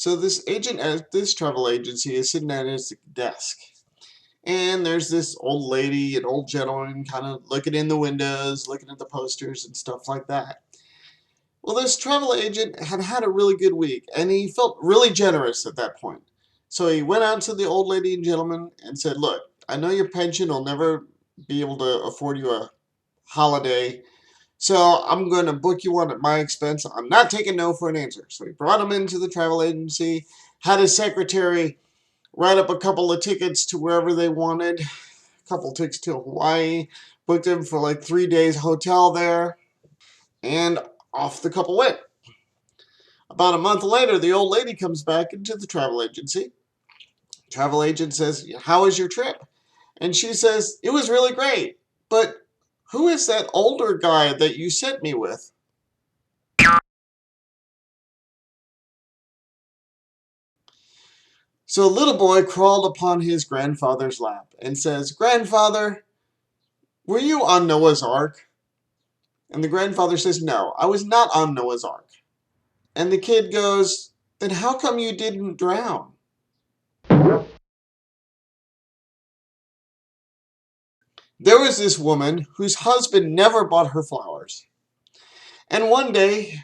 So this agent at this travel agency is sitting at his desk. And there's this old lady and old gentleman kind of looking in the windows, looking at the posters and stuff like that. Well, this travel agent had had a really good week, and he felt really generous at that point. So he went out to the old lady and gentleman and said, "Look, I know your pension will never be able to afford you a holiday, so I'm going to book you one at my expense. I'm not taking no for an answer." So he brought him into the travel agency, had his secretary write up a couple of tickets to wherever they wanted, a couple tickets to Hawaii, booked him for like 3 days hotel there, and off the couple went. About a month later, the old lady comes back into the travel agency. Travel agent says, "How was your trip?" And she says, "It was really great. But who is that older guy that you sent me with?" So a little boy crawled upon his grandfather's lap and says, "Grandfather, were you on Noah's Ark?" And the grandfather says, "No, I was not on Noah's Ark." And the kid goes, "Then how come you didn't drown?" There was this woman whose husband never bought her flowers. And one day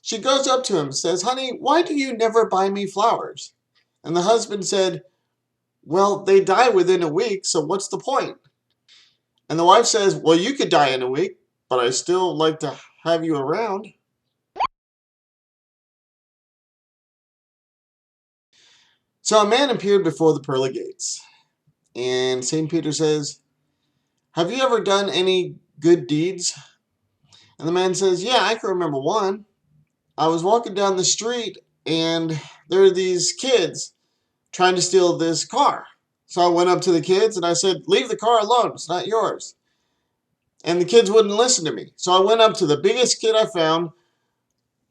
she goes up to him and says, "Honey, why do you never buy me flowers?" And the husband said, "Well, they die within a week, so what's the point?" And the wife says, "Well, you could die in a week, but I still like to have you around." So a man appeared before the pearly gates. And St. Peter says, "Have you ever done any good deeds?" And the man says, "Yeah, I can remember one. I was walking down the street and there are these kids trying to steal this car. So I went up to the kids and I said, 'Leave the car alone, it's not yours.' And the kids wouldn't listen to me. So I went up to the biggest kid I found,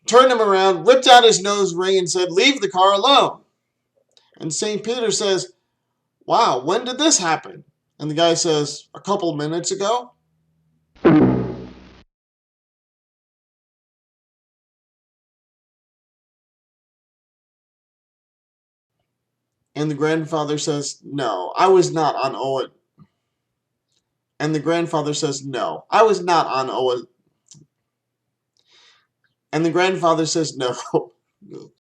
turned him around, ripped out his nose ring and said, 'Leave the car alone.'" And St. Peter says, "Wow, when did this happen?" And the guy says, "A couple minutes ago." And the grandfather says, "No, I was not on Owen." And the grandfather says, "No, I was not on Owen." And the grandfather says, "No."